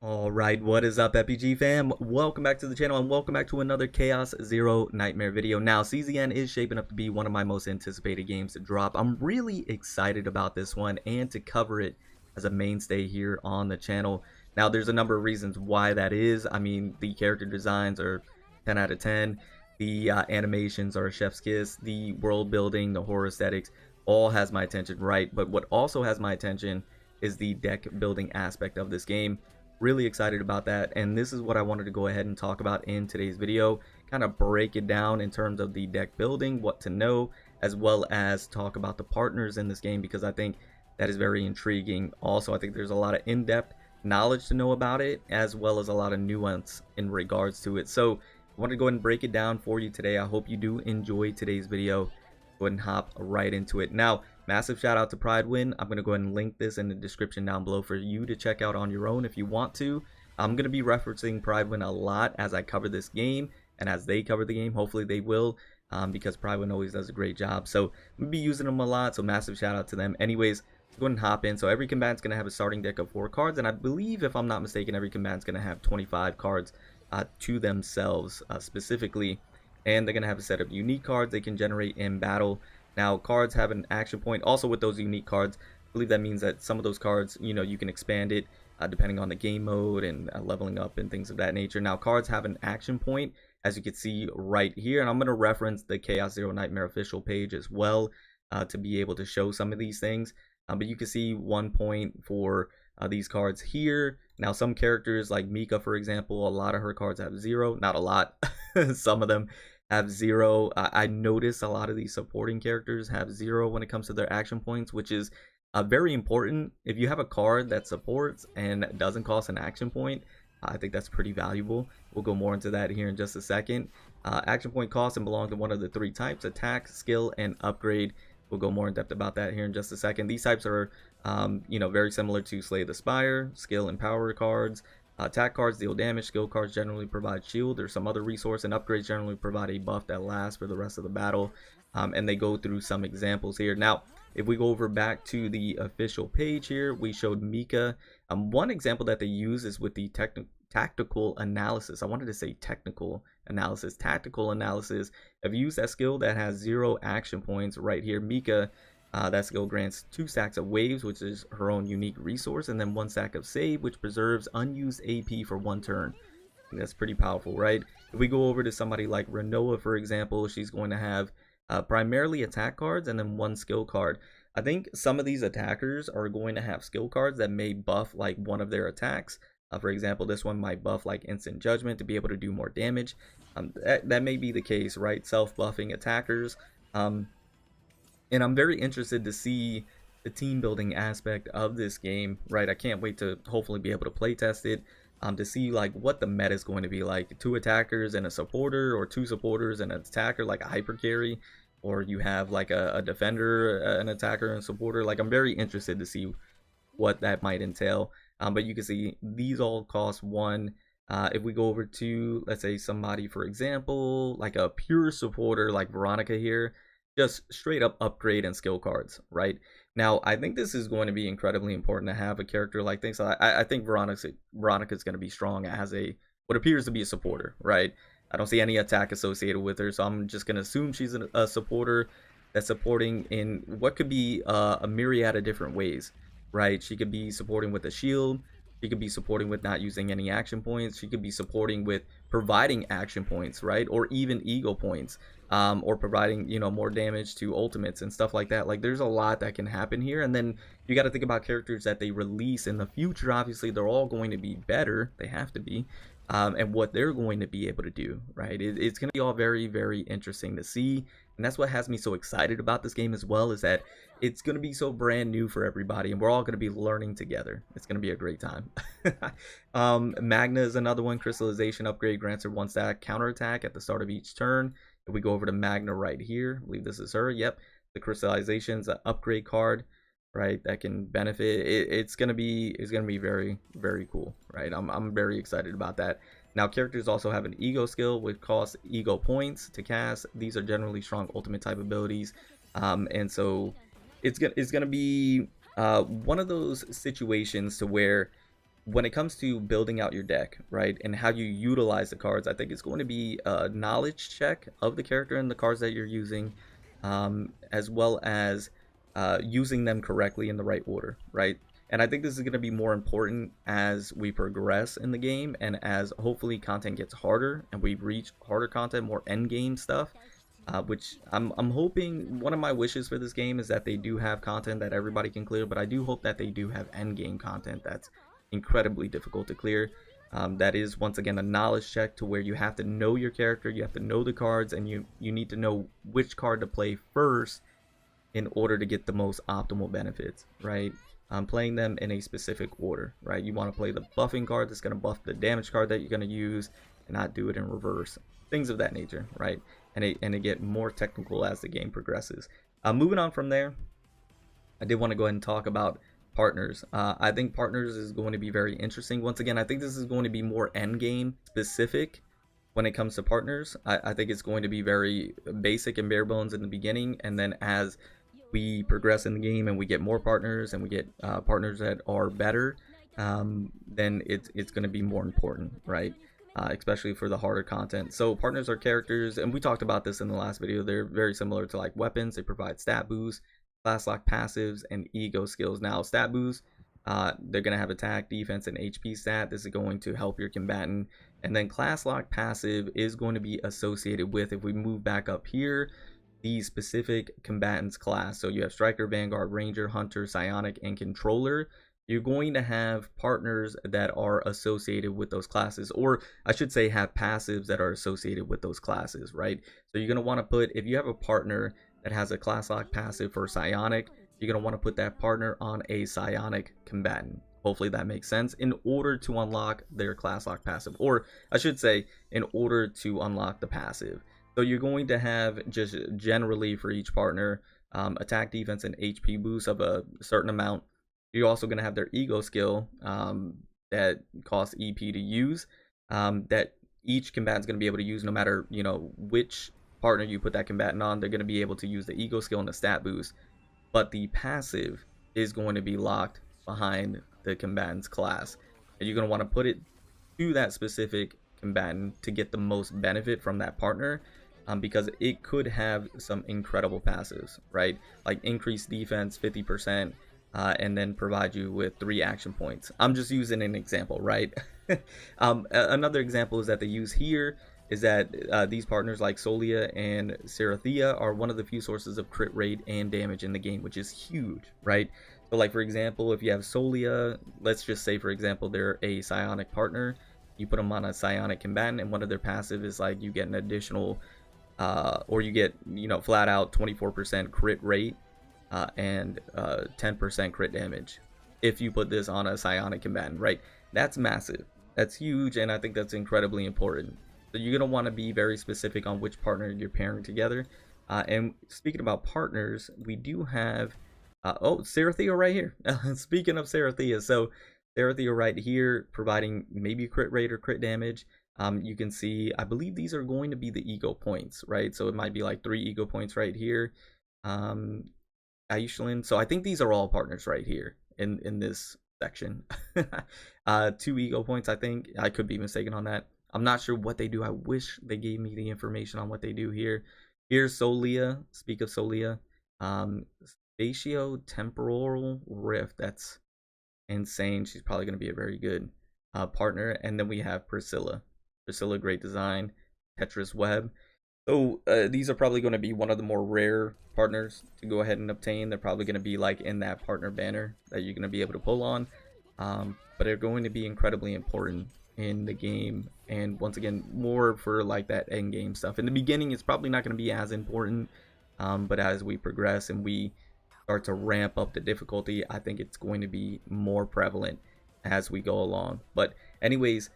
All right, what is up, FPG fam? Welcome back to the channel and welcome back to another Chaos Zero Nightmare video. Now, CZN is shaping up to be one of my most anticipated games to drop. I'm really excited about this one and to cover it as a mainstay here on the channel. Now, there's a number of reasons why that is. I mean, the character designs are 10 out of 10. The animations are a chef's kiss. The world building, the horror aesthetics, all has my attention, right? But what also has my attention is the deck building aspect of this game. Really excited about that, and this is what I wanted to go ahead and talk about in today's video. Kind of break it down in terms of the deck building, what to know, as well as talk about the partners in this game, because I think that is very intriguing. Also, I think there's a lot of in-depth knowledge to know about it, as well as a lot of nuance in regards to it. So I wanted to go ahead and break it down for you today. I hope you do enjoy today's video. Go ahead and hop right into it. Now, massive shout out to Pridewin. I'm going to go ahead and link this in the description down below for you to check out on your own if you want to. I'm going to be referencing Pridewin a lot as I cover this game and as they cover the game. Hopefully they will, because Pridewin always does a great job. So I'm going to be using them a lot, so massive shout out to them. Anyways, go ahead and hop in. So every combatant's going to have a starting deck of 4 cards, and I believe, if I'm not mistaken, every combatant's going to have 25 cards to themselves specifically. And they're going to have a set of unique cards they can generate in battle. Now, cards have an action point. Also, with those unique cards, I believe that means that some of those cards, you can expand it depending on the game mode and leveling up and things of that nature. Now, cards have an action point, as you can see right here. And I'm going to reference the Chaos Zero Nightmare official page as well to be able to show some of these things. But you can see 1 point for these cards here. Now, some characters like Mika, for example, a lot of her cards have 0. Not a lot. Some of them have 0. I notice a lot of these supporting characters have 0 when it comes to their action points, which is very important. If you have a card that supports and doesn't cost an action point, I think that's pretty valuable. We'll go more into that here in just a second. Action point costs and belong to one of the 3 types: attack, skill, and upgrade. We'll go more in depth about that here in just a second. These types are, very similar to Slay the Spire. Skill and power cards. Attack cards deal damage, skill cards generally provide shield or some other resource, and upgrades generally provide a buff that lasts for the rest of the battle. And they go through some examples here. Now, if we go over back to the official page here, we showed Mika. One example that they use is with the tactical analysis. I wanted to say technical analysis. Tactical analysis. I've used that skill that has 0 action points right here. Mika, that skill grants 2 stacks of waves, which is her own unique resource, and then 1 stack of save, which preserves unused AP for 1 turn. I think that's pretty powerful, right? If we go over to somebody like Renoa, for example, she's going to have primarily attack cards and then 1 skill card. I think some of these attackers are going to have skill cards that may buff like one of their attacks. For example, this one might buff like Instant Judgment to be able to do more damage. That may be the case, right? Self-buffing attackers. And I'm very interested to see the team building aspect of this game, right? I can't wait to hopefully be able to play test it, to see like what the meta is going to be like. 2 attackers and a supporter, or 2 supporters and an attacker, like a hyper carry, or you have like a defender, an attacker, and a supporter. Like, I'm very interested to see what that might entail. But you can see these all cost 1. If we go over to, let's say, somebody, for example, like a pure supporter like Veronica here, just straight up upgrade and skill cards, right? Now, I think this is going to be incredibly important to have a character like this. I think Veronica's going to be strong as what appears to be a supporter, right? I don't see any attack associated with her, so I'm just going to assume she's a supporter that's supporting in what could be a myriad of different ways, right? She could be supporting with a shield. She could be supporting with not using any action points. She could be supporting with providing action points, right? Or even ego points, or providing, more damage to ultimates and stuff like that. Like, there's a lot that can happen here. And then you got to think about characters that they release in the future. Obviously, they're all going to be better. They have to be. And what they're going to be able to do, right? It's going to be all very, very interesting to see. And that's what has me so excited about this game as well, is that it's going to be so brand new for everybody, and we're all going to be learning together. It's going to be a great time. Magna is another one. Crystallization upgrade grants her 1 stack counterattack at the start of each turn. If we go over to Magna right here, I believe this is her. Yep, the Crystallization's an upgrade card, right? That can benefit. It's gonna be very, very cool, right? I'm very excited about that. Now, characters also have an ego skill, which costs ego points to cast. These are generally strong ultimate type abilities, and so it's gonna be one of those situations to where when it comes to building out your deck, right, and how you utilize the cards, I think it's going to be a knowledge check of the character and the cards that you're using, as well as using them correctly in the right order, right? And I think this is going to be more important as we progress in the game and as hopefully content gets harder and we reach harder content, more end game stuff. Which I'm hoping, one of my wishes for this game is that they do have content that everybody can clear, but I do hope that they do have end game content that's incredibly difficult to clear. That is, once again, a knowledge check to where you have to know your character, you have to know the cards, and you need to know which card to play first in order to get the most optimal benefits, right? Playing them in a specific order, right? You want to play the buffing card that's going to buff the damage card that you're going to use and not do it in reverse. Things of that nature, right? And it get more technical as the game progresses. Moving on from there, I did want to go ahead and talk about partners. I think partners is going to be very interesting. Once again, I think this is going to be more end game specific when it comes to partners. I think it's going to be very basic and bare bones in the beginning, and then as we progress in the game and we get more partners and we get partners that are better, then it's going to be more important, right? Especially for the harder content. So partners are characters, and we talked about this in the last video. They're very similar to like weapons. They provide stat boosts, class lock passives, and ego skills. Now stat boosts, they're going to have attack, defense, and HP stat. This is going to help your combatant. And then class lock passive is going to be associated with, if we move back up here, the specific combatant's class. So you have striker, vanguard, ranger, hunter, psionic, and controller. You're going to have partners that are associated with those classes, or I should say have passives that are associated with those classes, right? So you're going to want to put, if you have a partner that has a class lock passive for psionic, you're going to want to put that partner on a psionic combatant. Hopefully that makes sense, in order to unlock their class lock passive, or I should say in order to unlock the passive. So you're going to have, just generally for each partner, attack, defense, and HP boost of a certain amount. You're also going to have their ego skill that costs EP to use, that each combatant's going to be able to use no matter, you know, which partner you put that combatant on. They're going to be able to use the ego skill and the stat boost, but the passive is going to be locked behind the combatant's class, and you're going to want to put it to that specific combatant to get the most benefit from that partner, because it could have some incredible passives, right? Like increased defense 50%, and then provide you with 3 action points. I'm just using an example, right? Another example is that they use here is that these partners like Solia and Serathia are one of the few sources of crit rate and damage in the game, which is huge, right? So like, for example, if you have Solia, let's just say, for example, they're a psionic partner, you put them on a psionic combatant, and one of their passive is like you get an additional or you get, you know, flat out 24% crit rate and 10% crit damage if you put this on a psionic combatant, right? That's massive, that's huge, and I think that's incredibly important. So you're going to want to be very specific on which partner you're pairing together. And speaking about partners, we do have oh, Serathia right here. Speaking of Serathia, so Serathia right here providing maybe crit rate or crit damage. You can see, I believe these are going to be the ego points, right? So it might be like 3 ego points right here. Aishlin, so I think these are all partners right here in this section. 2 ego points, I think. I could be mistaken on that. I'm not sure what they do. I wish they gave me the information on what they do here. Here's Solia. Speak of Solia. Spatio-temporal rift. That's insane. She's probably going to be a very good partner. And then we have Priscilla. Priscilla, great design. Tetris Web. So these are probably going to be one of the more rare partners to go ahead and obtain. They're probably going to be like in that partner banner that you're going to be able to pull on. But they're going to be incredibly important in the game, and once again, more for like that end game stuff. In the beginning, it's probably not going to be as important, but as we progress and we start to ramp up the difficulty, I think it's going to be more prevalent as we go along. But anyways,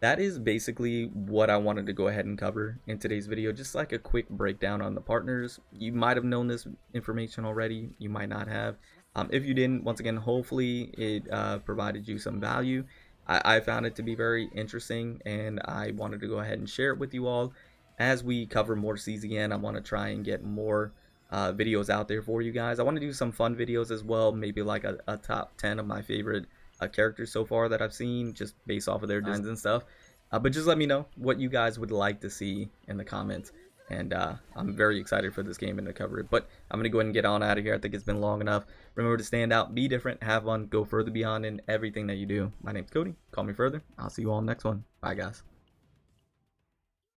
that is basically what I wanted to go ahead and cover in today's video. Just like a quick breakdown on the partners. You might have known this information already, you might not have. If you didn't, once again, hopefully it provided you some value. I found it to be very interesting, and I wanted to go ahead and share it with you all. As we cover more CZN, I want to try and get more videos out there for you guys. I want to do some fun videos as well, maybe like a top 10 of my favorite characters so far that I've seen, just based off of their designs and stuff. But just let me know what you guys would like to see in the comments. And I'm very excited for this game and to cover it. But I'm going to go ahead and get on out of here. I think it's been long enough. Remember to stand out, be different, have fun, go further beyond in everything that you do. My name's Cody. Call me further. I'll see you all in the next one. Bye, guys.